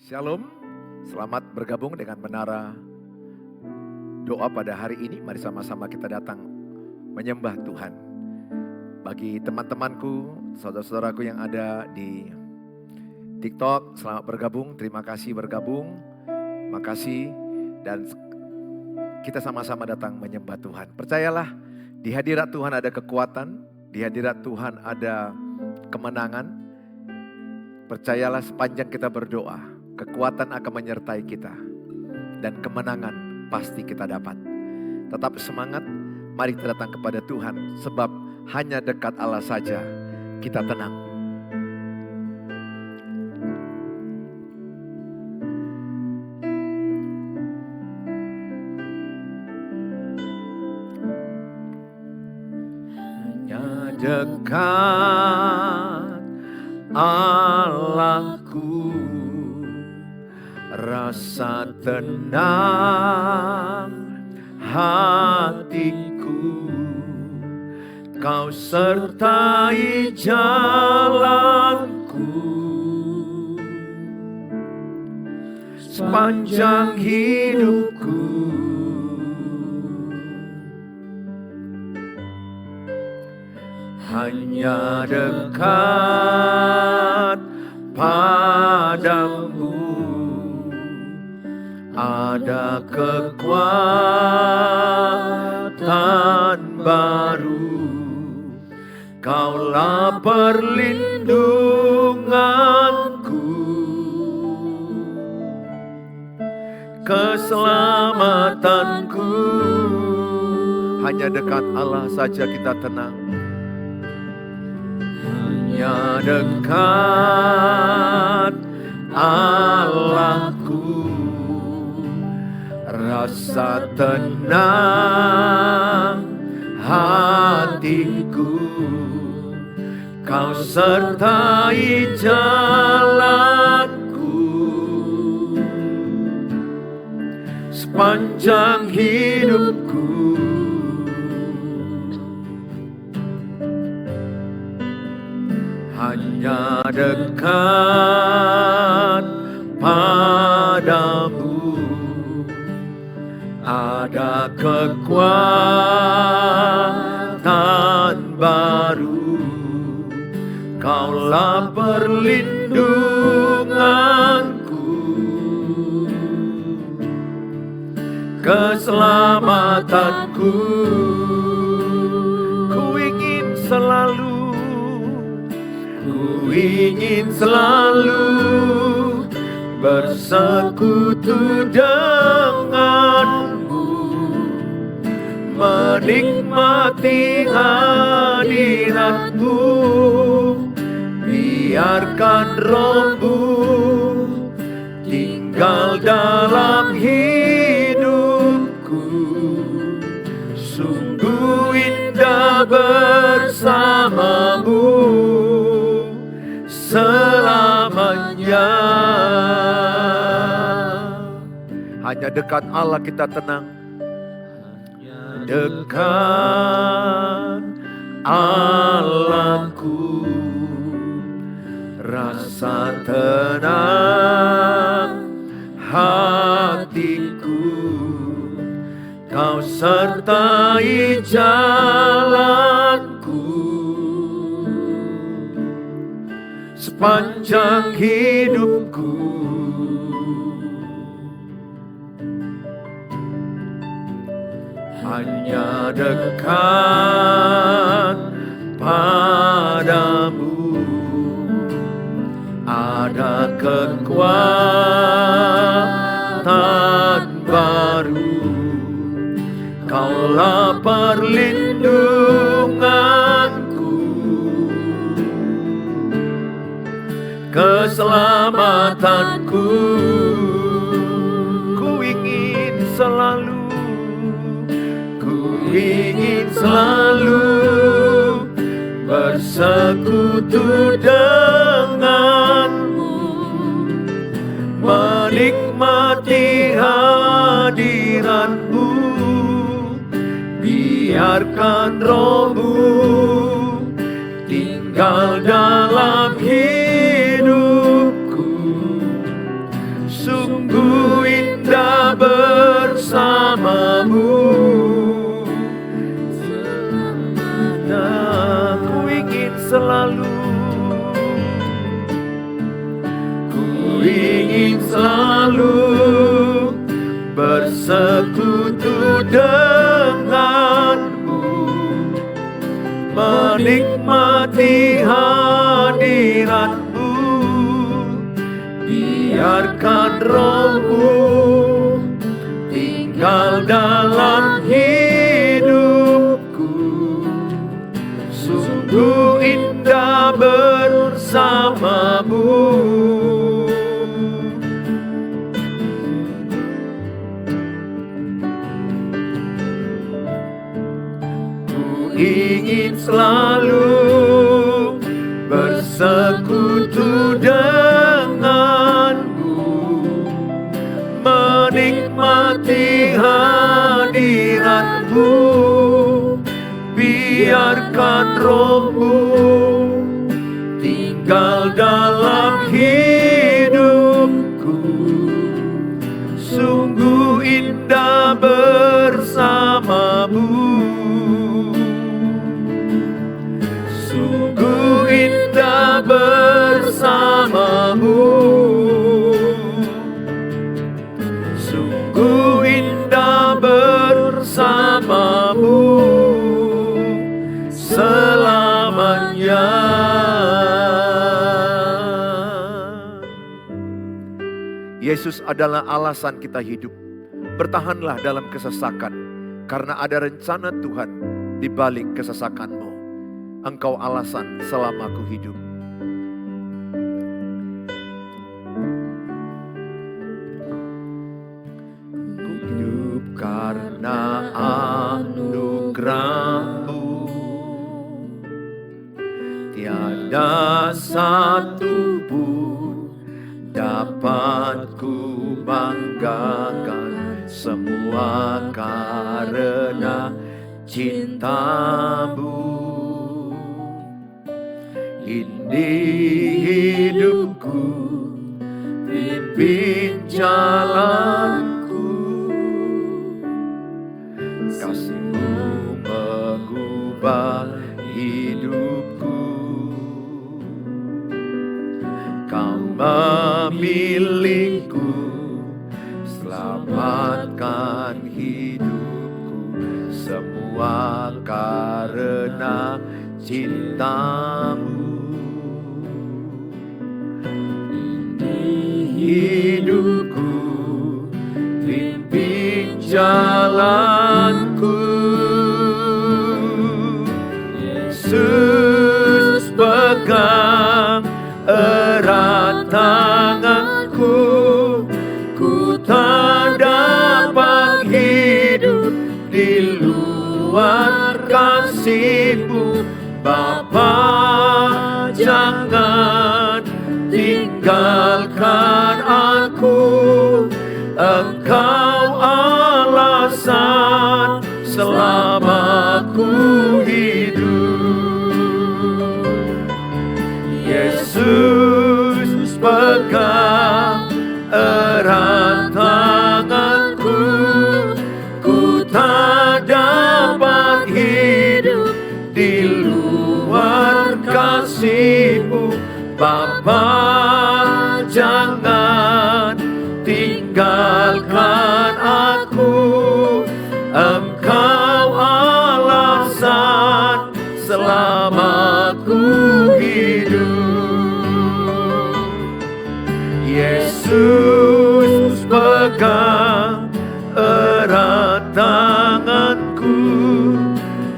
Shalom, selamat bergabung dengan Menara Doa pada hari ini. Mari sama-sama kita datang menyembah Tuhan. Bagi teman-temanku, saudara-saudaraku yang ada di TikTok, selamat bergabung, terima kasih bergabung, makasih. Dan kita sama-sama datang menyembah Tuhan. Percayalah, di hadirat Tuhan ada kekuatan, di hadirat Tuhan ada kemenangan. Percayalah sepanjang kita berdoa, kekuatan akan menyertai kita dan kemenangan pasti kita dapat. Tetap semangat, mari kita datang kepada Tuhan sebab hanya dekat Allah saja kita tenang. Hanya dekat Allahku, rasa tenang hatiku, Kau sertai jalanku sepanjang hidupku. Hanya dekat padamu ada kekuatan baru, Kaulah perlindunganku, keselamatanku. Hanya dekat Allah saja kita tenang. Hanya dekat Allahku, rasa tenang hatiku, Kau sertai jalanku sepanjang hidupku. Hanya dekat padamu ada kekuatan baru, Kaulah perlindunganku, keselamatanku. Ku ingin selalu bersekutu denganmu, menikmati hadiratmu, biarkan rohmu tinggal dalam hidupku. Sungguh indah bersamamu selamanya. Hanya dekat Allah kita tenang. Hanya dekat Allahku, rasa tenang hatiku, Kau sertai jalanku sepanjang hidupku. Hanya dekat padamu ada kekuatan baru, Kaulah perlindunganku, keselamatanku. Ku ingin selalu bersekutu denganmu, menikmati hadiratmu, biarkan rohmu tinggal dalam hidupku. selalu bersekutu denganmu, menikmati hadiratmu. Biarkan rohmu tinggal dalam hidupku, sungguh indah bersamamu. Ku ingin selalu bersekutu denganmu, menikmati hadiratmu. Biarkan rohmu tinggal dalam hidupku, sungguh indah bersamamu. Sungguh indah bersamamu. Sungguh indah bersamamu selamanya. Yesus adalah alasan kita hidup. Bertahanlah dalam kesesakan, karena ada rencana Tuhan di balik kesesakanmu. Engkau alasan selama ku hidup. Ku hidup karena anugerah-Mu. Tiada satu pun dapat ku banggakan, semua karena cinta-Mu. Ini hidupku, pimpin jalanku. Kasih-Mu mengubah hidupku. Kau memilihku, selamatkan hidupku. Semua karena cinta-Mu. Hidupku, pimpin jalanku. Yesus pegang erat tanganku, ku tak dapat hidup di luar kasih-Mu. Bapa, jangan tinggalkan aku. Engkau alasan selama ku hidup. Yesus pegang erat tanganku, ku tak dapat hidup di luar kasih-Mu. Bapa, jangan tinggalkan aku. Engkau alasan selama ku hidup. Yesus pegang erat tanganku,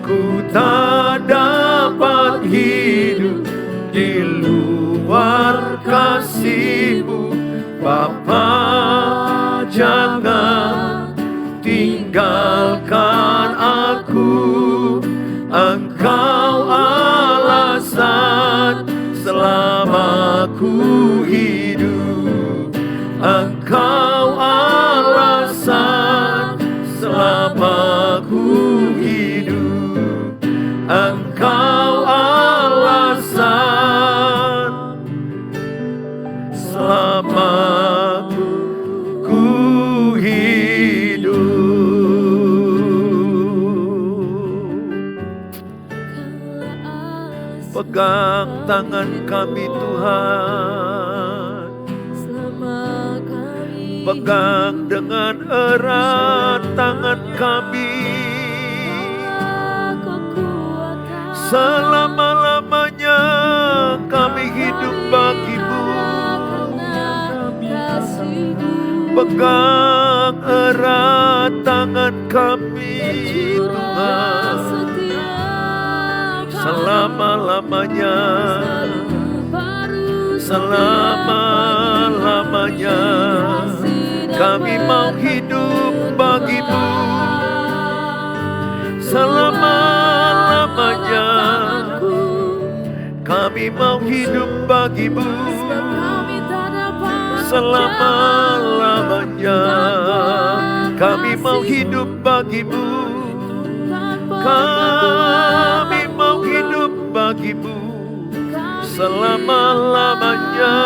ku tak dapat hidup di luar kasih-Mu. Bapa, jangan tinggalkan aku. Engkau alasan selama ku hidup. Engkau alasan selama ku hidup. Engkau alasan selama ku hidup. Pegang tangan kami Tuhan, pegang dengan erat tangan kami. Selama-lamanya kami hidup bagimu. Pegang erat tangan kami, Tuhan. Selama-lamanya, selama-lamanya kami mau hidup bagimu. Selama-lamanya kami mau hidup bagimu. Selama-lamanya kami mau hidup bagimu. Kami mau hidup bagimu selama-lamanya.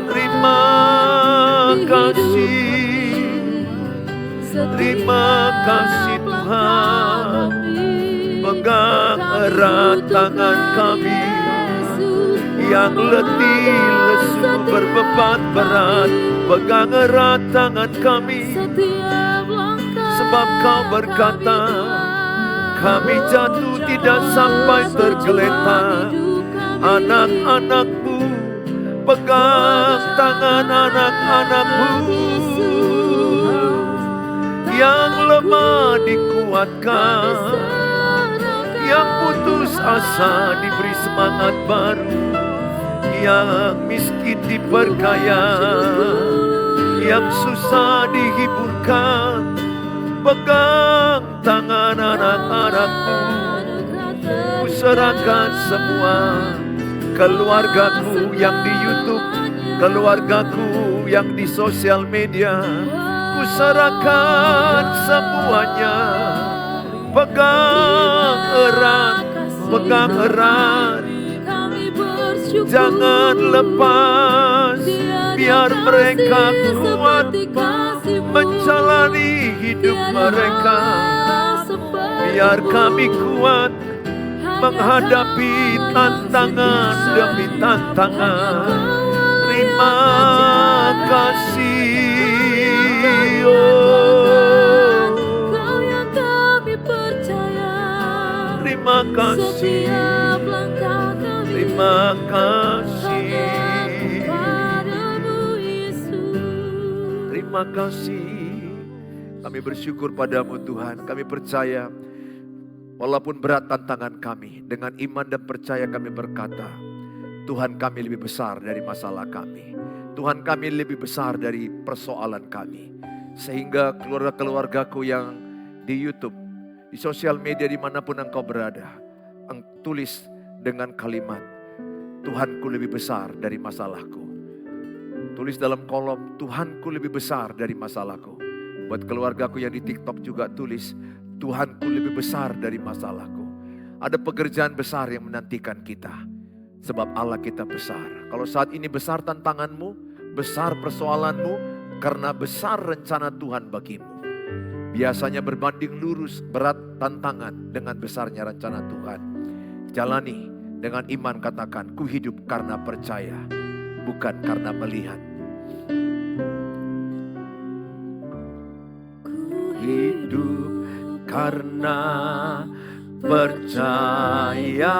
Terima kasih, terima kasih Tuhan. Pegang erat tangan kami yang letih, lesu, berbeban berat. Pegang erat tangan kami, sebab Kau berkata, kami jatuh tidak sampai tergeletak. Anak-anak-Mu, pegang tangan anak-anak-Mu. Yang lemah dikuatkan, yang putus asa diberi semangat baru, yang miskin diperkaya, yang susah dihiburkan. Pegang tangan anak-anak-Mu. Ku serahkan semua keluargaku yang di YouTube, keluargaku yang di sosial media. Ku serahkan semuanya. Pegang erat, pegang erat. Jangan lepas, biar mereka kuat menjalani hidup mereka. Biar kami kuat menghadapi tantangan demi tantangan. Terima kasih, oh. Terima kasih, terima kasih. Terima kasih. Kami bersyukur padamu Tuhan. Kami percaya walaupun berat tantangan kami, dengan iman dan percaya kami berkata, Tuhan kami lebih besar dari masalah kami. Tuhan kami lebih besar dari persoalan kami. Sehingga keluarga-keluargaku yang di YouTube, di sosial media dimanapun engkau berada, tulis dengan kalimat, Tuhanku lebih besar dari masalahku. Tulis dalam kolom, Tuhanku lebih besar dari masalahku. Buat keluargaku yang di TikTok juga tulis, Tuhanku lebih besar dari masalahku. Ada pekerjaan besar yang menantikan kita. Sebab Allah kita besar. Kalau saat ini besar tantanganmu, besar persoalanmu, karena besar rencana Tuhan bagimu. Biasanya berbanding lurus berat tantangan dengan besarnya rencana Tuhan. Jalani dengan iman, katakan, ku hidup karena percaya, bukan karena melihat. Hidup karena percaya,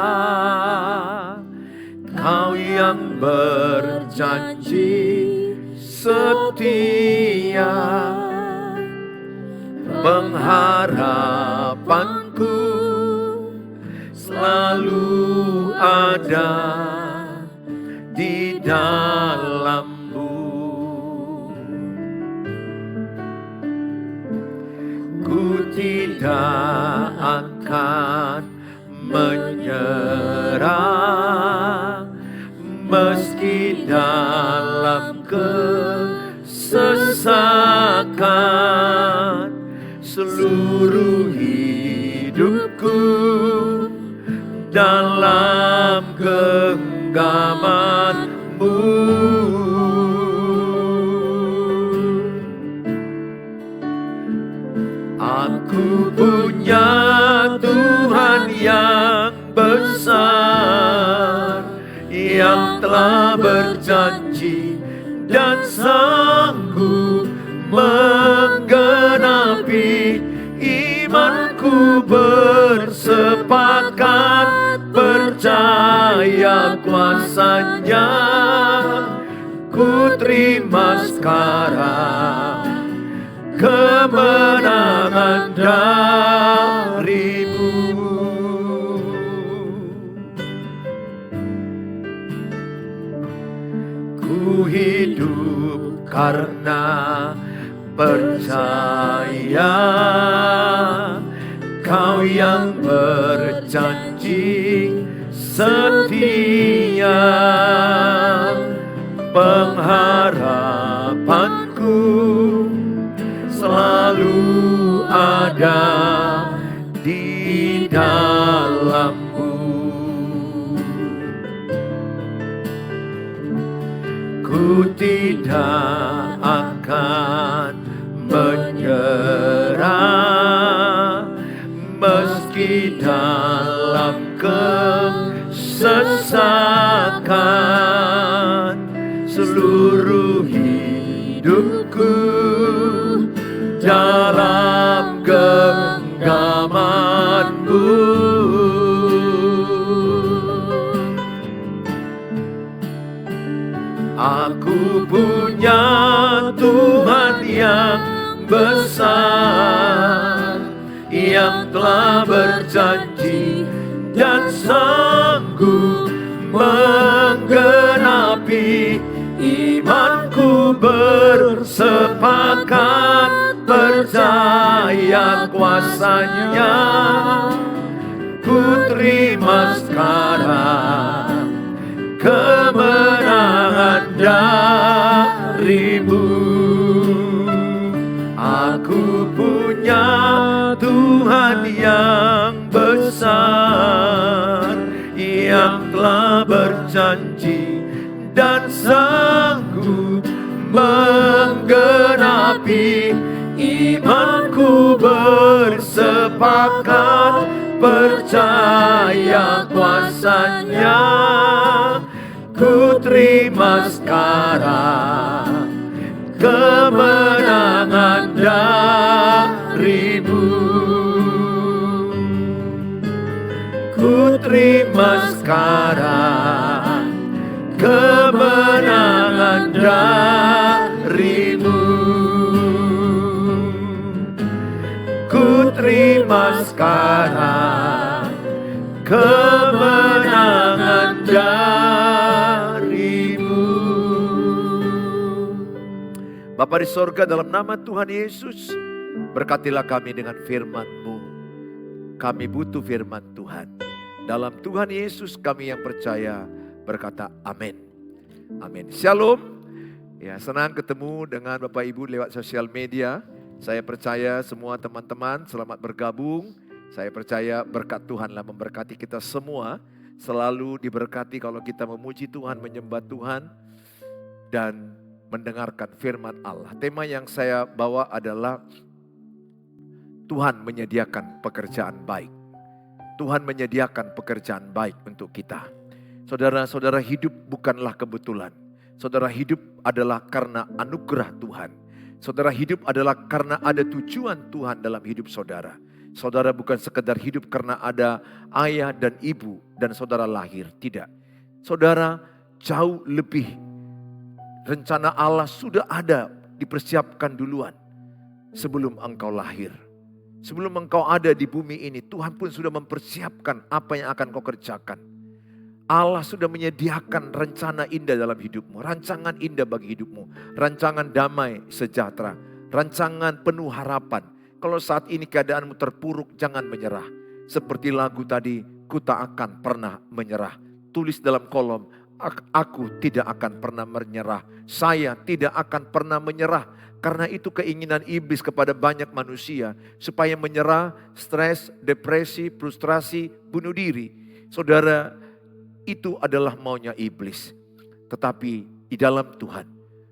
Kau yang berjanji setia. Pengharapanku selalu ada di dalam. Ku tidak akan menyerah meski dalam kesesakan. Seluruh hidupku dalam genggaman-Mu. Aku punya Tuhan yang besar, yang telah berjanji dan sanggup menggenapi. Imanku bersepakat percaya kuasanya, ku terima sekarang kemenangan darimu. Ku hidup karena percaya, Kau yang berjanji setia. Pengharapanku selalu ada di dalam-Mu. Ku tidak akan menyerah meski dalam kesesakan. Seluruh hidupku dalam genggaman-Mu. Aku punya Tuhan yang besar, yang telah berjanji dan sanggup menggenapi. Imanku bersepakat percaya kuasanya, ku terima sekarang kemenangan darimu. Aku punya Tuhan yang besar, yang telah berjanji dan sanggup menggenapi. Imanku bersepakat percaya kuasanya, ku terima sekarang kemenangan darimu. Ku terima sekarang kemenangan darimu. Ku terima sekarang kemenangan darimu. Bapa di sorga, dalam nama Tuhan Yesus, berkatilah kami dengan firman-Mu. Kami butuh firman Tuhan. Dalam Tuhan Yesus kami yang percaya berkata amin. Amin. Shalom. Ya, senang ketemu dengan Bapak Ibu lewat sosial media. Saya percaya semua teman-teman selamat bergabung. Saya percaya berkat Tuhanlah memberkati kita semua. Selalu diberkati kalau kita memuji Tuhan, menyembah Tuhan, dan mendengarkan firman Allah. Tema yang saya bawa adalah Tuhan menyediakan pekerjaan baik. Tuhan menyediakan pekerjaan baik untuk kita. Saudara-saudara, hidup bukanlah kebetulan. Saudara, hidup adalah karena anugerah Tuhan. Saudara, hidup adalah karena ada tujuan Tuhan dalam hidup saudara. Saudara bukan sekedar hidup karena ada ayah dan ibu dan saudara lahir. Tidak. Saudara, jauh lebih rencana Allah sudah ada dipersiapkan duluan sebelum engkau lahir. Sebelum engkau ada di bumi ini, Tuhan pun sudah mempersiapkan apa yang akan kau kerjakan. Allah sudah menyediakan rencana indah dalam hidupmu, rancangan indah bagi hidupmu, rancangan damai sejahtera, rancangan penuh harapan. Kalau saat ini keadaanmu terpuruk, jangan menyerah. Seperti lagu tadi, ku tak akan pernah menyerah. Tulis dalam kolom, aku tidak akan pernah menyerah. Saya tidak akan pernah menyerah. Karena itu keinginan iblis kepada banyak manusia supaya menyerah, stres, depresi, frustrasi, bunuh diri. Saudara, itu adalah maunya iblis. Tetapi di dalam Tuhan,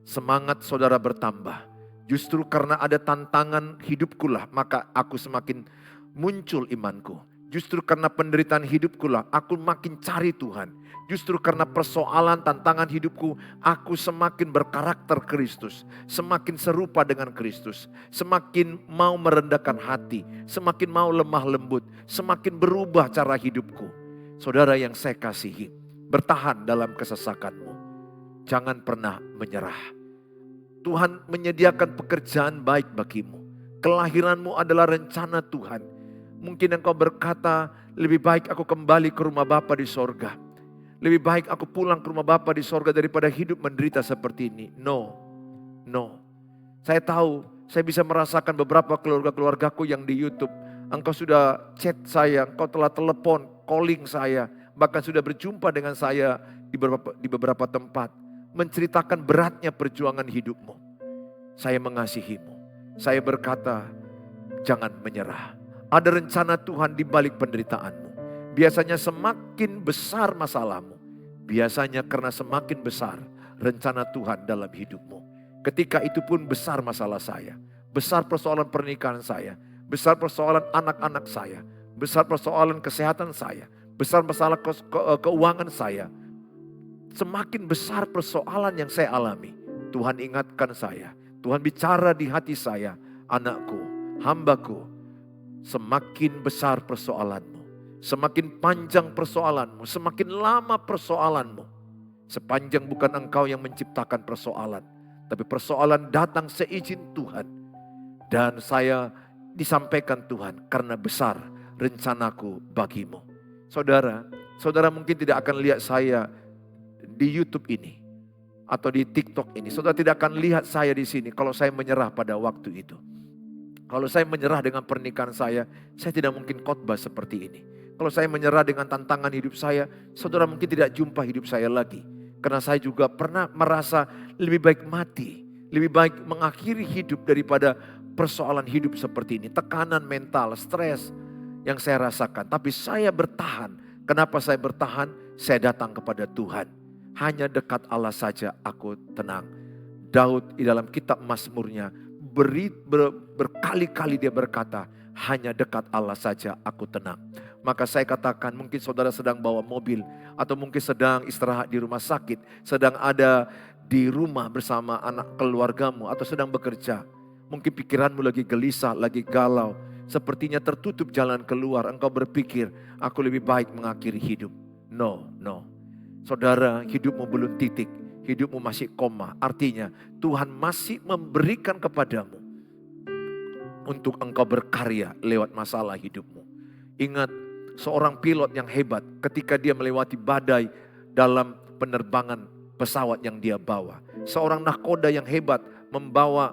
semangat saudara bertambah. Justru karena ada tantangan hidupkulah, maka aku semakin muncul imanku. Justru karena penderitaan hidupku lah aku makin cari Tuhan. Justru karena persoalan tantangan hidupku, aku semakin berkarakter Kristus. Semakin serupa dengan Kristus. Semakin mau merendahkan hati. Semakin mau lemah lembut. Semakin berubah cara hidupku. Saudara yang saya kasihi, bertahan dalam kesesakanmu. Jangan pernah menyerah. Tuhan menyediakan pekerjaan baik bagimu. Kelahiranmu adalah rencana Tuhan. Mungkin engkau berkata, lebih baik aku kembali ke rumah Bapa di sorga. Lebih baik aku pulang ke rumah Bapa di sorga daripada hidup menderita seperti ini. No. Saya tahu, saya bisa merasakan beberapa keluarga-keluargaku yang di YouTube. Engkau sudah chat saya, engkau telah telepon, calling saya. Bahkan sudah berjumpa dengan saya di beberapa tempat. Menceritakan beratnya perjuangan hidupmu. Saya mengasihimu. Saya berkata, jangan menyerah. Ada rencana Tuhan di balik penderitaanmu. Biasanya semakin besar masalahmu. Biasanya karena semakin besar rencana Tuhan dalam hidupmu. Ketika itu pun besar masalah saya. Besar persoalan pernikahan saya. Besar persoalan anak-anak saya. Besar persoalan kesehatan saya. Besar masalah keuangan saya. Semakin besar persoalan yang saya alami. Tuhan ingatkan saya. Tuhan bicara di hati saya. Anakku, hambaku. Semakin besar persoalanmu. Semakin panjang persoalanmu, semakin lama persoalanmu. Sepanjang bukan engkau yang menciptakan persoalan. Tapi persoalan datang seizin Tuhan. Dan saya disampaikan Tuhan karena besar rencanaku bagimu. Saudara mungkin tidak akan lihat saya di YouTube ini. Atau di TikTok ini. Saudara tidak akan lihat saya di sini kalau saya menyerah pada waktu itu. Kalau saya menyerah dengan pernikahan saya tidak mungkin khotbah seperti ini. Kalau saya menyerah dengan tantangan hidup saya, saudara mungkin tidak jumpa hidup saya lagi. Karena saya juga pernah merasa lebih baik mati. Lebih baik mengakhiri hidup daripada persoalan hidup seperti ini. Tekanan mental, stres yang saya rasakan. Tapi saya bertahan. Kenapa saya bertahan? Saya datang kepada Tuhan. Hanya dekat Allah saja aku tenang. Daud di dalam kitab Mazmurnya berkali-kali dia berkata, hanya dekat Allah saja aku tenang. Maka saya katakan mungkin saudara sedang bawa mobil atau mungkin sedang istirahat di rumah sakit, sedang ada di rumah bersama anak keluargamu atau sedang bekerja. Mungkin pikiranmu lagi gelisah, lagi galau, sepertinya tertutup jalan keluar. Engkau berpikir, aku lebih baik mengakhiri hidup. No. Saudara, hidupmu belum titik, hidupmu masih koma. Artinya Tuhan masih memberikan kepadamu untuk engkau berkarya lewat masalah hidupmu. Ingat, seorang pilot yang hebat ketika dia melewati badai dalam penerbangan pesawat yang dia bawa. Seorang nahkoda yang hebat membawa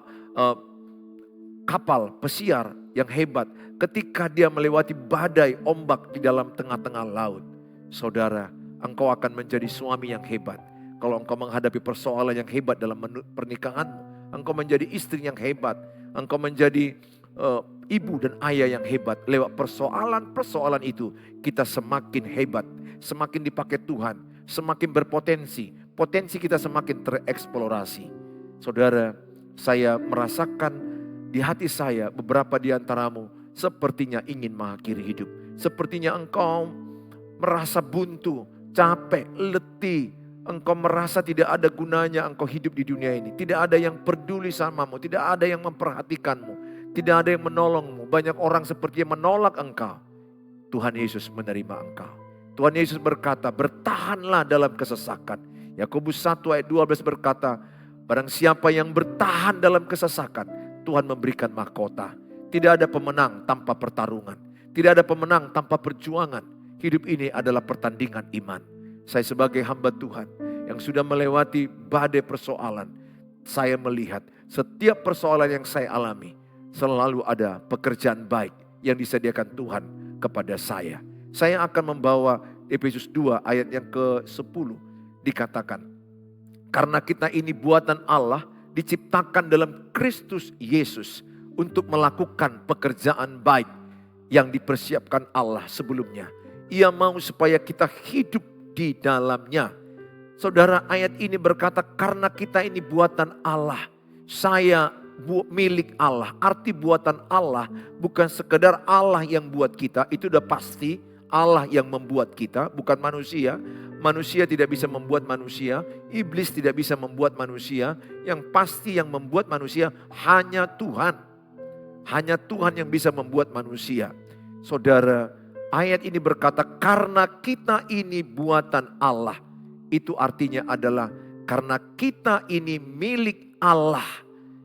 kapal pesiar yang hebat ketika dia melewati badai ombak di dalam tengah-tengah laut. Saudara, engkau akan menjadi suami yang hebat. Kalau engkau menghadapi persoalan yang hebat dalam pernikahanmu, engkau menjadi istri yang hebat, engkau menjadi ibu dan ayah yang hebat. Lewat persoalan-persoalan itu kita semakin hebat, semakin dipakai Tuhan, semakin berpotensi. Potensi kita semakin tereksplorasi. Saudara, saya merasakan di hati saya beberapa di antaramu sepertinya ingin mengakhiri hidup. Sepertinya engkau merasa buntu, capek, letih. Engkau merasa tidak ada gunanya engkau hidup di dunia ini. Tidak ada yang peduli samamu, tidak ada yang memperhatikanmu, tidak ada yang menolongmu. Banyak orang sepertinya menolak engkau. Tuhan Yesus menerima engkau. Tuhan Yesus berkata, bertahanlah dalam kesesakan. Yakobus 1 ayat 12 berkata, barang siapa yang bertahan dalam kesesakan, Tuhan memberikan mahkota. Tidak ada pemenang tanpa pertarungan. Tidak ada pemenang tanpa perjuangan. Hidup ini adalah pertandingan iman. Saya sebagai hamba Tuhan yang sudah melewati badai persoalan, saya melihat setiap persoalan yang saya alami, selalu ada pekerjaan baik yang disediakan Tuhan kepada saya. Saya akan membawa Efesus 2 ayat yang ke-10 dikatakan, karena kita ini buatan Allah diciptakan dalam Kristus Yesus untuk melakukan pekerjaan baik yang dipersiapkan Allah sebelumnya. Ia mau supaya kita hidup di dalamnya. Saudara, ayat ini berkata karena kita ini buatan Allah. Saya milik Allah. Arti buatan Allah bukan sekedar Allah yang buat kita, itu udah pasti Allah yang membuat kita, bukan manusia. Manusia tidak bisa membuat manusia, iblis tidak bisa membuat manusia. Yang pasti yang membuat manusia hanya Tuhan. Hanya Tuhan yang bisa membuat manusia. Saudara, ayat ini berkata karena kita ini buatan Allah. Itu artinya adalah karena kita ini milik Allah.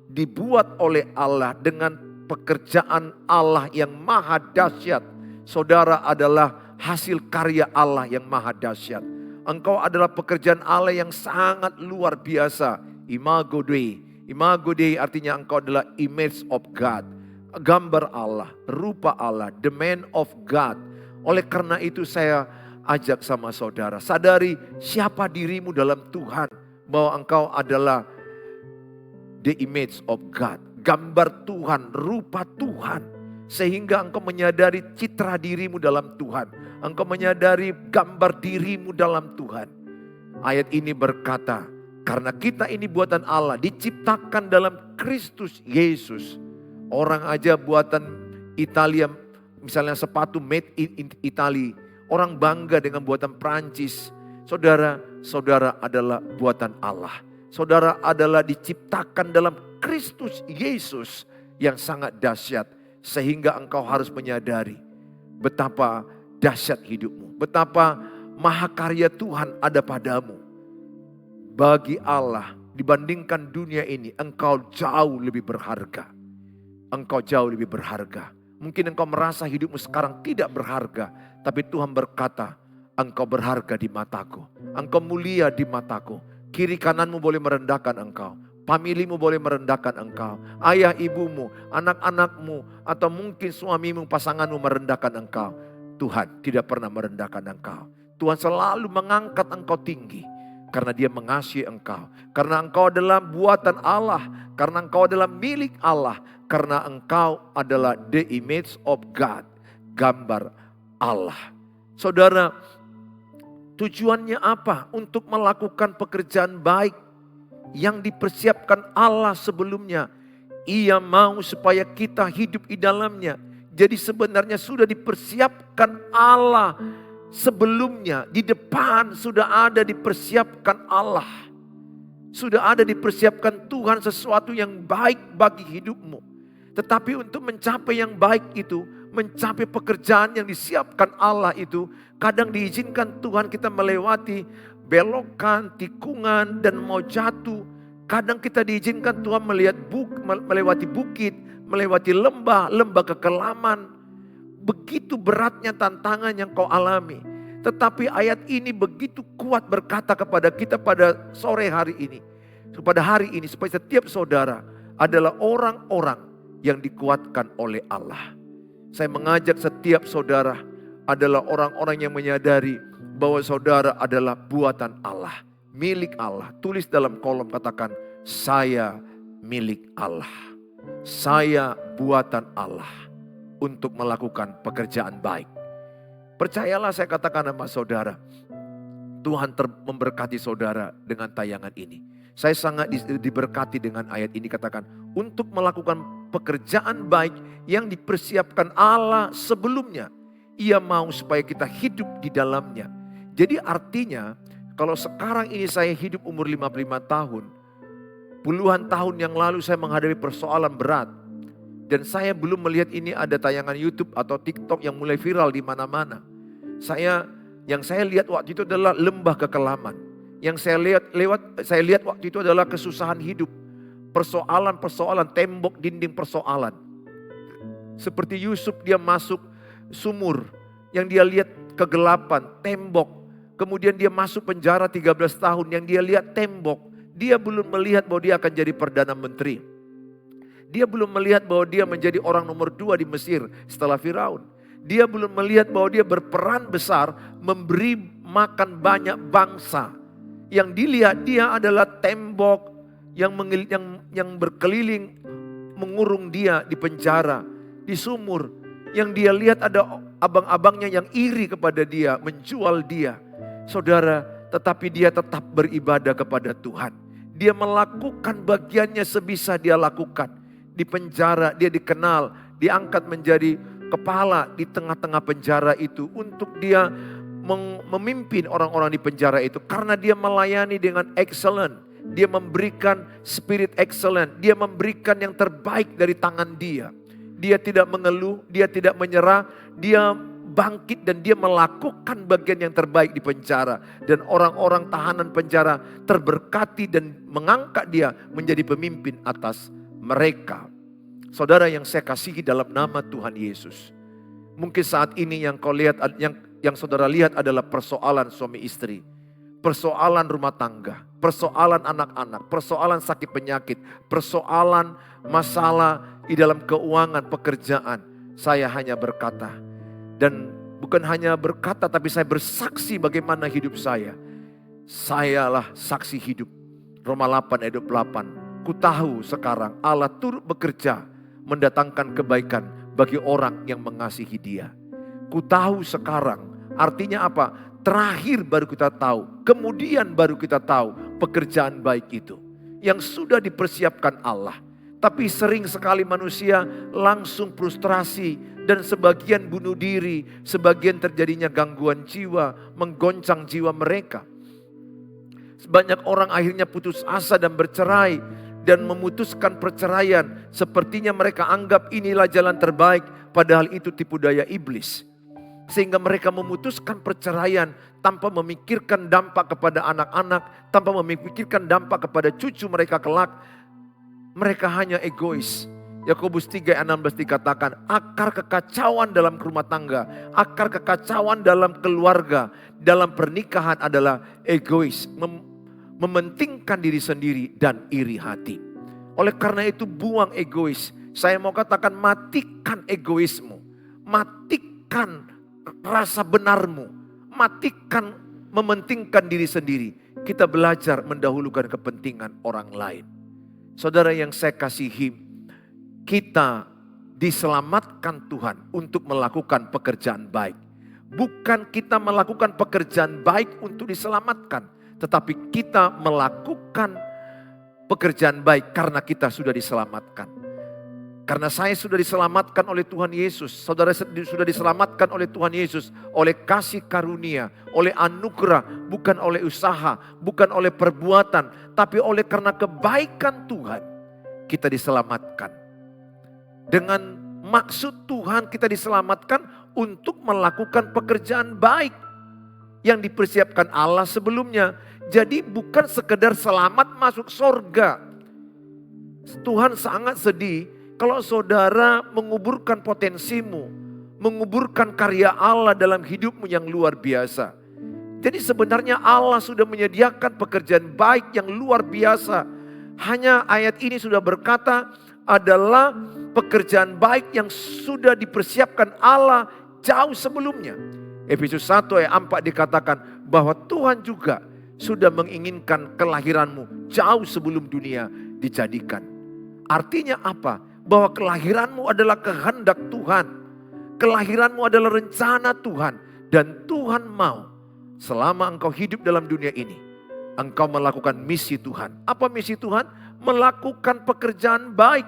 Dibuat oleh Allah dengan pekerjaan Allah yang maha dahsyat. Saudara adalah hasil karya Allah yang maha dahsyat. Engkau adalah pekerjaan Allah yang sangat luar biasa. Imago Dei. Imago Dei artinya engkau adalah image of God. Gambar Allah, rupa Allah, the man of God. Oleh karena itu saya ajak sama saudara, sadari siapa dirimu dalam Tuhan. Bahwa engkau adalah the image of God. Gambar Tuhan, rupa Tuhan. Sehingga engkau menyadari citra dirimu dalam Tuhan. Engkau menyadari gambar dirimu dalam Tuhan. Ayat ini berkata, karena kita ini buatan Allah, diciptakan dalam Kristus Yesus. Orang aja buatan Italia, misalnya sepatu made in Italy. Orang bangga dengan buatan Prancis. Saudara adalah buatan Allah. Saudara adalah diciptakan dalam Kristus Yesus yang sangat dahsyat. Sehingga engkau harus menyadari betapa dahsyat hidupmu. Betapa mahakarya Tuhan ada padamu. Bagi Allah dibandingkan dunia ini engkau jauh lebih berharga. Engkau jauh lebih berharga. Mungkin engkau merasa hidupmu sekarang tidak berharga. Tapi Tuhan berkata, engkau berharga di mataku. Engkau mulia di mataku. Kiri kananmu boleh merendahkan engkau. Familimu boleh merendahkan engkau. Ayah ibumu, anak-anakmu, atau mungkin suamimu, pasanganmu merendahkan engkau. Tuhan tidak pernah merendahkan engkau. Tuhan selalu mengangkat engkau tinggi. Karena dia mengasihi engkau. Karena engkau adalah buatan Allah. Karena engkau adalah milik Allah. Karena engkau adalah the image of God. Gambar Allah. Saudara, tujuannya apa? Untuk melakukan pekerjaan baik yang dipersiapkan Allah sebelumnya. Ia mau supaya kita hidup di dalamnya. Jadi sebenarnya sudah dipersiapkan Allah sebelumnya. Di depan sudah ada dipersiapkan Allah. Sudah ada dipersiapkan Tuhan sesuatu yang baik bagi hidupmu. Tetapi untuk mencapai yang baik itu, mencapai pekerjaan yang disiapkan Allah itu, kadang diizinkan Tuhan kita melewati belokan, tikungan, dan mau jatuh. Kadang kita diizinkan Tuhan melewati bukit, melewati lembah kekelaman. Begitu beratnya tantangan yang kau alami. Tetapi ayat ini begitu kuat berkata kepada kita pada sore hari ini. Pada hari ini supaya setiap saudara adalah orang-orang yang dikuatkan oleh Allah. Saya mengajak setiap saudara adalah orang-orang yang menyadari bahwa saudara adalah buatan Allah, milik Allah. Tulis dalam kolom, katakan, saya milik Allah. Saya buatan Allah untuk melakukan pekerjaan baik. Percayalah saya katakan sama saudara, Tuhan memberkati saudara dengan tayangan ini. Saya sangat diberkati dengan ayat ini, katakan, untuk melakukan pekerjaan baik yang dipersiapkan Allah sebelumnya. Ia mau supaya kita hidup di dalamnya. Jadi artinya kalau sekarang ini saya hidup umur 55 tahun. Puluhan tahun yang lalu saya menghadapi persoalan berat. Dan saya belum melihat ini ada tayangan YouTube atau TikTok yang mulai viral di mana-mana. Yang saya lihat waktu itu adalah lembah kekelaman. Yang saya lihat waktu itu adalah kesusahan hidup. Persoalan-persoalan, tembok dinding persoalan. Seperti Yusuf, dia masuk sumur. Yang dia lihat kegelapan, tembok. Kemudian dia masuk penjara 13 tahun. Yang dia lihat tembok. Dia belum melihat bahwa dia akan jadi Perdana Menteri. Dia belum melihat bahwa dia menjadi orang nomor 2 di Mesir setelah Firaun. Dia belum melihat bahwa dia berperan besar memberi makan banyak bangsa. Yang dilihat dia adalah tembok yang berkeliling mengurung dia di penjara, di sumur. Yang dia lihat ada abang-abangnya yang iri kepada dia, menjual dia. Saudara, tetapi dia tetap beribadah kepada Tuhan. Dia melakukan bagiannya sebisa dia lakukan. di penjara, dia dikenal, diangkat menjadi kepala di tengah-tengah penjara itu untuk dia memimpin orang-orang di penjara itu. Karena dia melayani dengan excellent, dia memberikan spirit excellent, dia memberikan yang terbaik dari tangan dia. Dia tidak mengeluh, dia tidak menyerah, dia bangkit dan dia melakukan bagian yang terbaik di penjara. Dan orang-orang tahanan penjara terberkati dan mengangkat dia menjadi pemimpin atas mereka. Saudara yang saya kasihi dalam nama Tuhan Yesus. Mungkin saat ini yang kau lihat, yang saudara lihat adalah persoalan suami istri. Persoalan rumah tangga, persoalan anak-anak, persoalan sakit penyakit, persoalan masalah di dalam keuangan, pekerjaan. Saya hanya berkata, dan bukan hanya berkata tapi saya bersaksi bagaimana hidup saya. Sayalah saksi hidup. Roma 8 ayat 28. Ku tahu sekarang Allah turut bekerja mendatangkan kebaikan bagi orang yang mengasihi Dia. Ku tahu sekarang, artinya apa? Terakhir baru kita tahu, kemudian baru kita tahu pekerjaan baik itu yang sudah dipersiapkan Allah. Tapi sering sekali manusia langsung frustrasi dan sebagian bunuh diri, sebagian terjadinya gangguan jiwa, menggoncang jiwa mereka. Banyak orang akhirnya putus asa dan bercerai dan memutuskan perceraian. Sepertinya mereka anggap inilah jalan terbaik, padahal itu tipu daya iblis. Sehingga mereka memutuskan perceraian tanpa memikirkan dampak kepada anak-anak, tanpa memikirkan dampak kepada cucu mereka kelak. Mereka hanya egois. Yakobus 3:16 dikatakan, akar kekacauan dalam rumah tangga, akar kekacauan dalam keluarga, dalam pernikahan adalah egois, mementingkan diri sendiri dan iri hati. Oleh karena itu buang egois. Saya mau katakan matikan egoismu, matikan rasa benarmu, matikan mementingkan diri sendiri. Kita belajar mendahulukan kepentingan orang lain. Saudara yang saya kasihi, kita diselamatkan Tuhan untuk melakukan pekerjaan baik. Bukan kita melakukan pekerjaan baik untuk diselamatkan, tetapi kita melakukan pekerjaan baik karena kita sudah diselamatkan. Karena saya sudah diselamatkan oleh Tuhan Yesus. Saudara sudah diselamatkan oleh Tuhan Yesus. Oleh kasih karunia, oleh anugerah. Bukan oleh usaha, bukan oleh perbuatan. Tapi oleh karena kebaikan Tuhan, kita diselamatkan. Dengan maksud Tuhan kita diselamatkan untuk melakukan pekerjaan baik yang dipersiapkan Allah sebelumnya. Jadi bukan sekedar selamat masuk surga. Tuhan sangat sedih kalau saudara menguburkan potensimu, menguburkan karya Allah dalam hidupmu yang luar biasa. Jadi sebenarnya Allah sudah menyediakan pekerjaan baik yang luar biasa. Hanya ayat ini sudah berkata adalah pekerjaan baik yang sudah dipersiapkan Allah jauh sebelumnya. Efesus 1 ayat 4 dikatakan bahwa Tuhan juga sudah menginginkan kelahiranmu jauh sebelum dunia dijadikan. Artinya apa? Bahwa kelahiranmu adalah kehendak Tuhan. Kelahiranmu adalah rencana Tuhan. Dan Tuhan mau selama engkau hidup dalam dunia ini, engkau melakukan misi Tuhan. Apa misi Tuhan? Melakukan pekerjaan baik.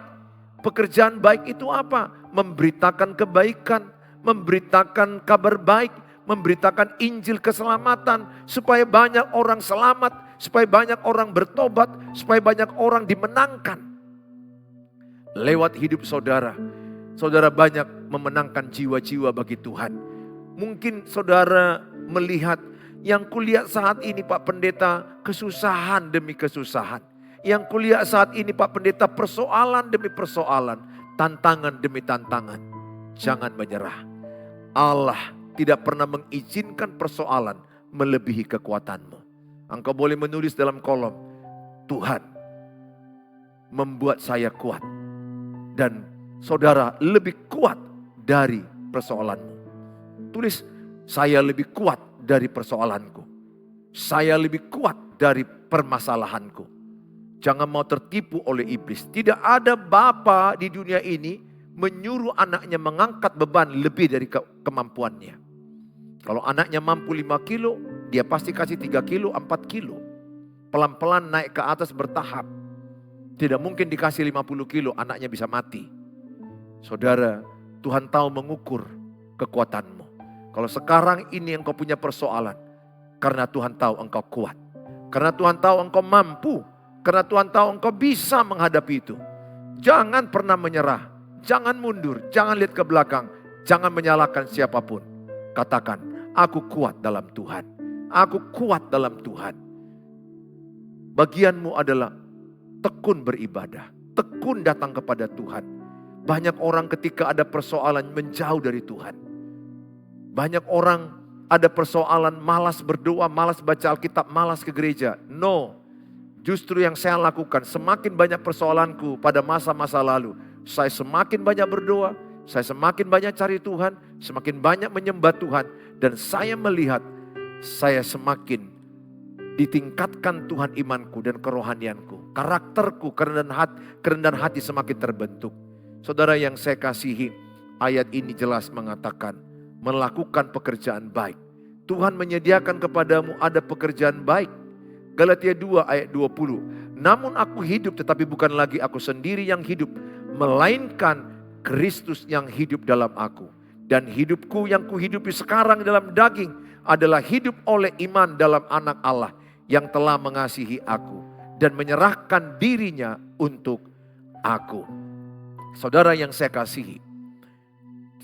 Pekerjaan baik itu apa? Memberitakan kebaikan, memberitakan kabar baik, memberitakan Injil keselamatan. Supaya banyak orang selamat, supaya banyak orang bertobat, supaya banyak orang dimenangkan. Lewat hidup saudara, saudara banyak memenangkan jiwa-jiwa bagi Tuhan. Mungkin saudara melihat yang kulihat saat ini Pak Pendeta, kesusahan demi kesusahan. Yang kulihat saat ini Pak Pendeta, persoalan demi persoalan, tantangan demi tantangan. Jangan menyerah. Allah tidak pernah mengizinkan persoalan melebihi kekuatanmu. Engkau boleh menulis dalam kolom, Tuhan membuat saya kuat. Dan saudara lebih kuat dari persoalanmu. Tulis, saya lebih kuat dari persoalanku. Saya lebih kuat dari permasalahanku. Jangan mau tertipu oleh iblis. Tidak ada bapa di dunia ini menyuruh anaknya mengangkat beban lebih dari kemampuannya. Kalau anaknya mampu 5 kilo, dia pasti kasih 3 kilo, 4 kilo. Pelan-pelan naik ke atas bertahap. Tidak mungkin dikasih 50 kilo anaknya bisa mati. Saudara, Tuhan tahu mengukur kekuatanmu. Kalau sekarang ini engkau punya persoalan, karena Tuhan tahu engkau kuat. Karena Tuhan tahu engkau mampu. Karena Tuhan tahu engkau bisa menghadapi itu. Jangan pernah menyerah. Jangan mundur. Jangan lihat ke belakang. Jangan menyalahkan siapapun. Katakan, aku kuat dalam Tuhan. Aku kuat dalam Tuhan. Bagianmu adalah tekun beribadah. Tekun datang kepada Tuhan. Banyak orang ketika ada persoalan menjauh dari Tuhan. Banyak orang ada persoalan malas berdoa, malas baca Alkitab, malas ke gereja. No. Justru yang saya lakukan, semakin banyak persoalanku pada masa-masa lalu, saya semakin banyak berdoa, saya semakin banyak cari Tuhan, semakin banyak menyembah Tuhan, dan saya melihat saya semakin ditingkatkan Tuhan imanku dan kerohanianku. Karakterku, kerendahan hati semakin terbentuk. Saudara yang saya kasihi, ayat ini jelas mengatakan, melakukan pekerjaan baik. Tuhan menyediakan kepadamu ada pekerjaan baik. Galatia 2 ayat 20. Namun aku hidup tetapi bukan lagi aku sendiri yang hidup. Melainkan Kristus yang hidup dalam aku. Dan hidupku yang kuhidupi sekarang dalam daging adalah hidup oleh iman dalam anak Allah yang telah mengasihi aku. Dan menyerahkan dirinya untuk aku. Saudara yang saya kasihi.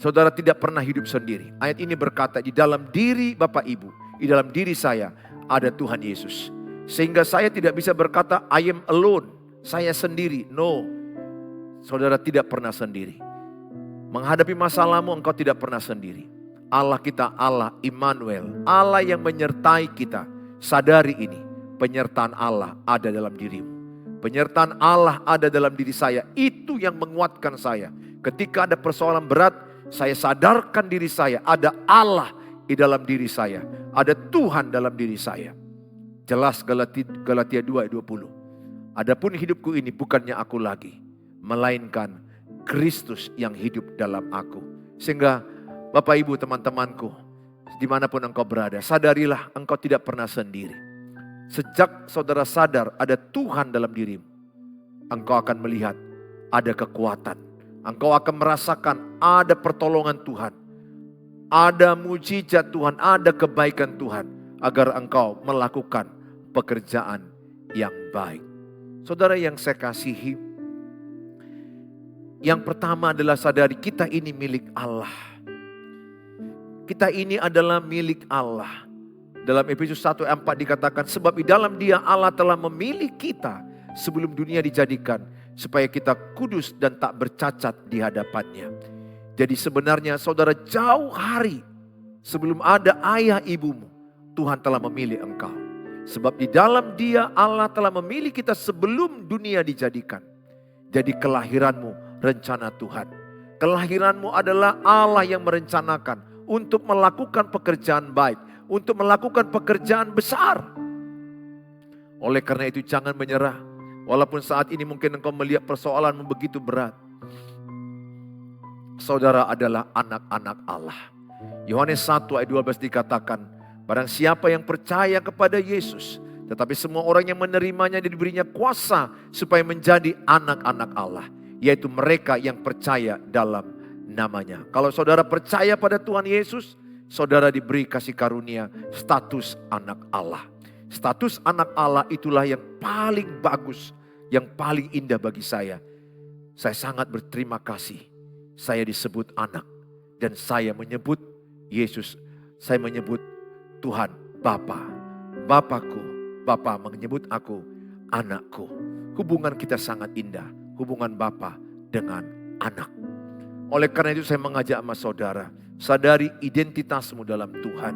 Saudara tidak pernah hidup sendiri. Ayat ini berkata di dalam diri Bapak Ibu. Di dalam diri saya ada Tuhan Yesus. Sehingga saya tidak bisa berkata, I am alone. Saya sendiri. No. Saudara tidak pernah sendiri. Menghadapi masalahmu engkau tidak pernah sendiri. Allah kita Allah Immanuel. Allah yang menyertai kita. Sadari ini. Penyertaan Allah ada dalam dirimu. Penyertaan Allah ada dalam diri saya. Itu yang menguatkan saya. Ketika ada persoalan berat, saya sadarkan diri saya. Ada Allah di dalam diri saya. Ada Tuhan dalam diri saya. Jelas Galatia 2 ayat 20. Adapun hidupku ini bukannya aku lagi, melainkan Kristus yang hidup dalam aku. Sehingga Bapak Ibu teman-temanku, dimanapun engkau berada, sadarilah engkau tidak pernah sendiri. Sejak saudara sadar ada Tuhan dalam dirimu, engkau akan melihat ada kekuatan. Engkau akan merasakan ada pertolongan Tuhan. Ada mujizat Tuhan, ada kebaikan Tuhan. Agar engkau melakukan pekerjaan yang baik. Saudara yang saya kasihi, yang pertama adalah sadari kita ini milik Allah. Kita ini adalah milik Allah. Dalam Efesus 1 ayat 4 dikatakan, sebab di dalam Dia Allah telah memilih kita sebelum dunia dijadikan, supaya kita kudus dan tak bercacat di hadapannya. Jadi sebenarnya saudara jauh hari sebelum ada ayah ibumu, Tuhan telah memilih engkau. Sebab di dalam Dia Allah telah memilih kita sebelum dunia dijadikan. Jadi kelahiranmu rencana Tuhan. Kelahiranmu adalah Allah yang merencanakan untuk melakukan pekerjaan baik. Untuk melakukan pekerjaan besar. Oleh karena itu jangan menyerah. Walaupun saat ini mungkin engkau melihat persoalanmu begitu berat. Saudara adalah anak-anak Allah. Yohanes 1 ayat 12 dikatakan, barang siapa yang percaya kepada Yesus, tetapi semua orang yang menerimanya diberinya kuasa supaya menjadi anak-anak Allah. Yaitu mereka yang percaya dalam namanya. Kalau saudara percaya pada Tuhan Yesus, saudara diberi kasih karunia status anak Allah. Status anak Allah itulah yang paling bagus, yang paling indah bagi saya. Saya sangat berterima kasih. Saya disebut anak dan saya menyebut Yesus, saya menyebut Tuhan Bapa. Bapakku, Bapa menyebut aku anakku. Hubungan kita sangat indah, hubungan Bapa dengan anak. Oleh karena itu saya mengajak sama saudara, sadari identitasmu dalam Tuhan.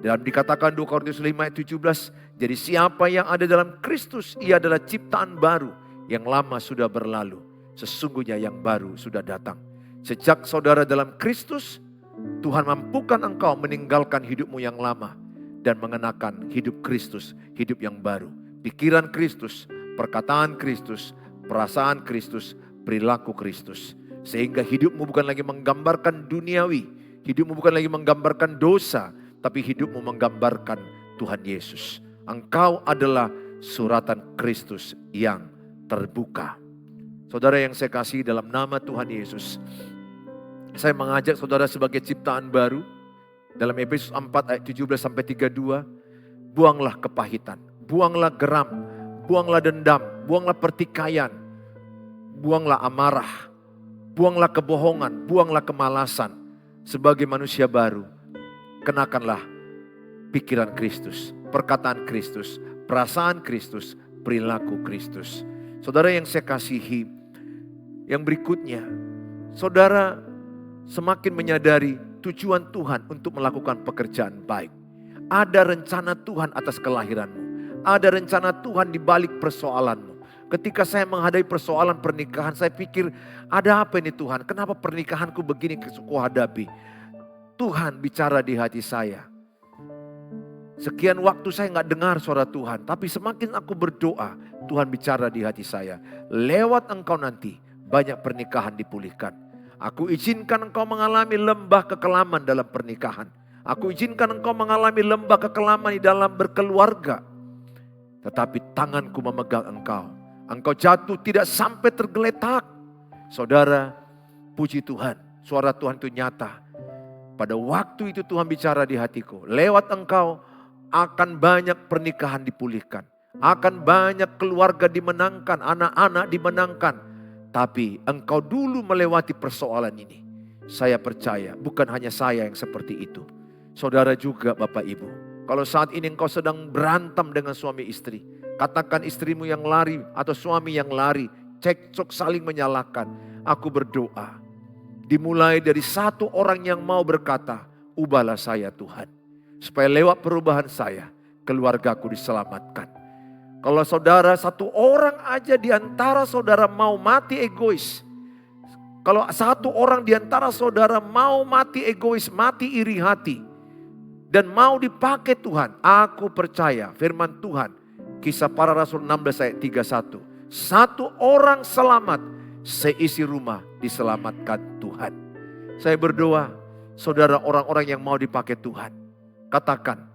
Dalam dikatakan 2 Korintus 5 ayat 17, jadi siapa yang ada dalam Kristus, ia adalah ciptaan baru, yang lama sudah berlalu, sesungguhnya yang baru sudah datang. Sejak saudara dalam Kristus, Tuhan mampukan engkau meninggalkan hidupmu yang lama dan mengenakan hidup Kristus, hidup yang baru. Pikiran Kristus, perkataan Kristus, perasaan Kristus, perilaku Kristus. Sehingga hidupmu bukan lagi menggambarkan duniawi, hidupmu bukan lagi menggambarkan dosa, tapi hidupmu menggambarkan Tuhan Yesus. Engkau adalah suratan Kristus yang terbuka. Saudara yang saya kasih dalam nama Tuhan Yesus, saya mengajak saudara sebagai ciptaan baru. Dalam Efesus 4 ayat 17-32, buanglah kepahitan, buanglah geram, buanglah dendam, buanglah pertikaian, buanglah amarah, buanglah kebohongan, buanglah kemalasan. Sebagai manusia baru, kenakanlah pikiran Kristus, perkataan Kristus, perasaan Kristus, perilaku Kristus. Saudara yang saya kasihi, yang berikutnya, saudara semakin menyadari tujuan Tuhan untuk melakukan pekerjaan baik. Ada rencana Tuhan atas kelahiranmu. Ada rencana Tuhan di balik persoalanmu. Ketika saya menghadapi persoalan pernikahan, saya pikir, ada apa ini Tuhan? Kenapa pernikahanku begini kuhadapi? Tuhan bicara di hati saya. Sekian waktu saya gak dengar suara Tuhan. Tapi semakin aku berdoa, Tuhan bicara di hati saya. Lewat engkau nanti, banyak pernikahan dipulihkan. Aku izinkan engkau mengalami lembah kekelaman dalam pernikahan. Aku izinkan engkau mengalami lembah kekelaman di dalam berkeluarga. Tetapi tanganku memegang engkau. Engkau jatuh tidak sampai tergeletak. Saudara, puji Tuhan. Suara Tuhan itu nyata. Pada waktu itu Tuhan bicara di hatiku. Lewat engkau akan banyak pernikahan dipulihkan. Akan banyak keluarga dimenangkan. Anak-anak dimenangkan. Tapi engkau dulu melewati persoalan ini. Saya percaya bukan hanya saya yang seperti itu. Saudara juga Bapak Ibu. Kalau saat ini engkau sedang berantem dengan suami istri. Katakan istrimu yang lari atau suami yang lari. Cekcok saling menyalahkan. Aku berdoa. Dimulai dari satu orang yang mau berkata, ubahlah saya Tuhan. Supaya lewat perubahan saya, keluargaku diselamatkan. Kalau saudara satu orang aja di antara saudara mau mati egois. Kalau satu orang di antara saudara mau mati egois, mati iri hati. Dan mau dipakai Tuhan. Aku percaya firman Tuhan. Kisah Para Rasul 16 ayat 31. Satu orang selamat, seisi rumah diselamatkan Tuhan. Saya berdoa, saudara orang-orang yang mau dipakai Tuhan. Katakan,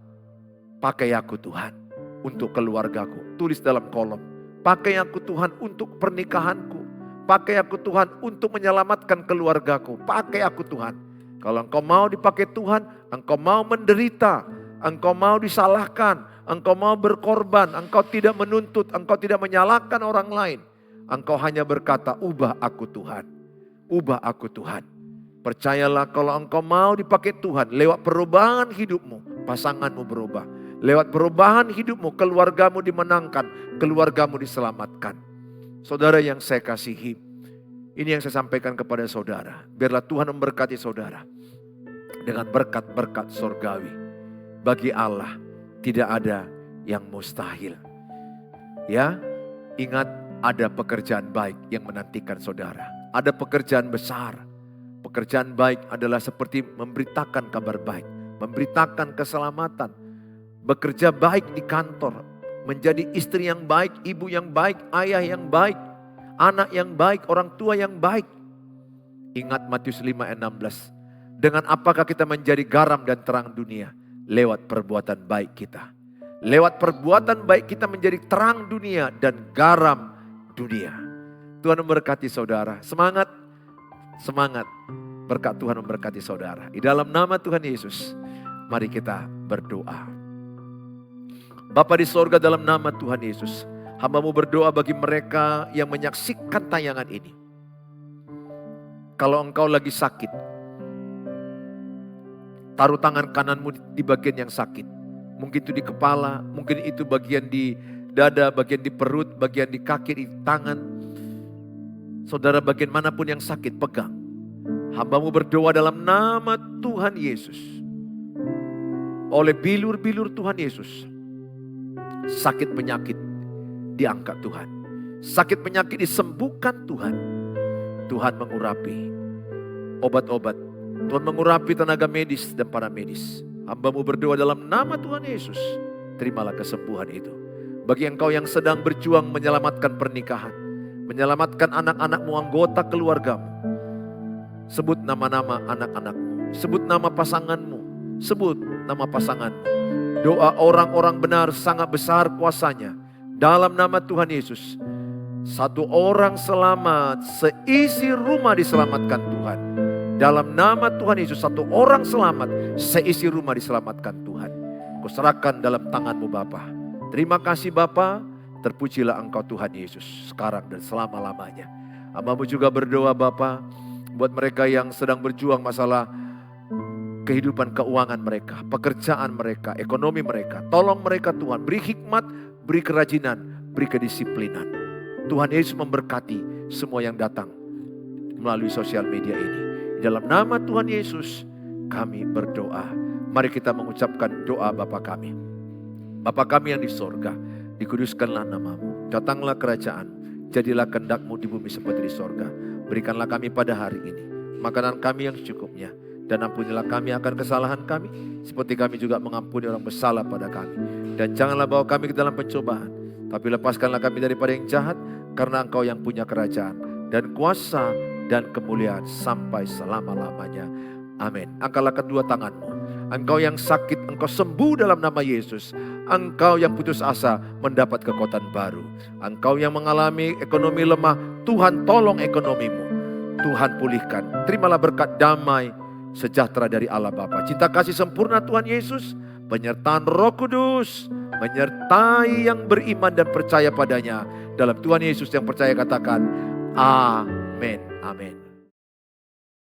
pakai aku Tuhan. Untuk keluargaku, tulis dalam kolom. Pakai aku Tuhan untuk pernikahanku. Pakai aku Tuhan untuk menyelamatkan keluargaku. Pakai aku Tuhan. Kalau engkau mau dipakai Tuhan, engkau mau menderita, engkau mau disalahkan, engkau mau berkorban, engkau tidak menuntut, engkau tidak menyalahkan orang lain. Engkau hanya berkata, ubah aku Tuhan. Ubah aku Tuhan. Percayalah kalau engkau mau dipakai Tuhan, lewat perubahan hidupmu, pasanganmu berubah. Lewat perubahan hidupmu, keluargamu dimenangkan, keluargamu diselamatkan. Saudara yang saya kasihi, ini yang saya sampaikan kepada saudara. Biarlah Tuhan memberkati saudara dengan berkat-berkat surgawi. Bagi Allah tidak ada yang mustahil. Ya, ingat ada pekerjaan baik yang menantikan saudara. Ada pekerjaan besar. Pekerjaan baik adalah seperti memberitakan kabar baik, memberitakan keselamatan. Bekerja baik di kantor, menjadi istri yang baik, ibu yang baik, ayah yang baik, anak yang baik, orang tua yang baik. Ingat Matius 5 ayat 16. Dengan apakah kita menjadi garam dan terang dunia? Lewat perbuatan baik kita. Lewat perbuatan baik kita menjadi terang dunia dan garam dunia. Tuhan memberkati saudara. Semangat, semangat. Berkat Tuhan memberkati saudara. Di dalam nama Tuhan Yesus, mari kita berdoa. Bapa di sorga, dalam nama Tuhan Yesus, hamba-Mu berdoa bagi mereka yang menyaksikan tayangan ini. Kalau engkau lagi sakit, taruh tangan kananmu di bagian yang sakit. Mungkin itu di kepala, mungkin itu bagian di dada, bagian di perut, bagian di kaki, di tangan. Saudara bagian manapun yang sakit, pegang. Hamba-Mu berdoa dalam nama Tuhan Yesus. Oleh bilur-bilur Tuhan Yesus, sakit penyakit diangkat Tuhan. Sakit penyakit disembuhkan Tuhan. Tuhan mengurapi obat-obat. Tuhan mengurapi tenaga medis dan para medis. Hamba-Mu berdoa dalam nama Tuhan Yesus. Terimalah kesembuhan itu. Bagi engkau yang sedang berjuang menyelamatkan pernikahan, menyelamatkan anak-anakmu, anggota keluargamu. Sebut nama-nama anak-anakmu. Sebut nama pasanganmu. Sebut nama pasanganmu. Doa orang-orang benar sangat besar kuasanya. Dalam nama Tuhan Yesus, Satu orang selamat, seisi rumah diselamatkan Tuhan. Dalam nama Tuhan Yesus, satu orang selamat, seisi rumah diselamatkan Tuhan. Kuserahkan dalam tangan-Mu Bapa. Terima kasih Bapa, terpujilah Engkau Tuhan Yesus, sekarang dan selama-lamanya. Hamba-Mu juga berdoa Bapa, buat mereka yang sedang berjuang masalah kehidupan keuangan mereka, pekerjaan mereka, ekonomi mereka. Tolong mereka Tuhan, beri hikmat, beri kerajinan, beri kedisiplinan. Tuhan Yesus memberkati semua yang datang melalui sosial media ini. Dalam nama Tuhan Yesus kami berdoa. Mari kita mengucapkan doa Bapa kami. Bapa kami yang di sorga, dikuduskanlah nama-Mu. Datanglah kerajaan, jadilah kehendak-Mu di bumi seperti di sorga. Berikanlah kami pada hari ini makanan kami yang secukupnya. Dan ampunilah kami akan kesalahan kami, seperti kami juga mengampuni orang bersalah pada kami. Dan janganlah bawa kami ke dalam pencobaan, tapi lepaskanlah kami daripada yang jahat, karena Engkau yang punya kerajaan dan kuasa dan kemuliaan sampai selama-lamanya. Amin. Angkatlah kedua tanganmu. Engkau yang sakit, engkau sembuh dalam nama Yesus. Engkau yang putus asa mendapat kekuatan baru. Engkau yang mengalami ekonomi lemah, Tuhan tolong ekonomimu. Tuhan pulihkan. Terimalah berkat damai sejahtera dari Allah Bapa. Cinta kasih sempurna Tuhan Yesus, penyertaan Roh Kudus, menyertai yang beriman dan percaya padanya. Dalam Tuhan Yesus yang percaya katakan, amin, amin.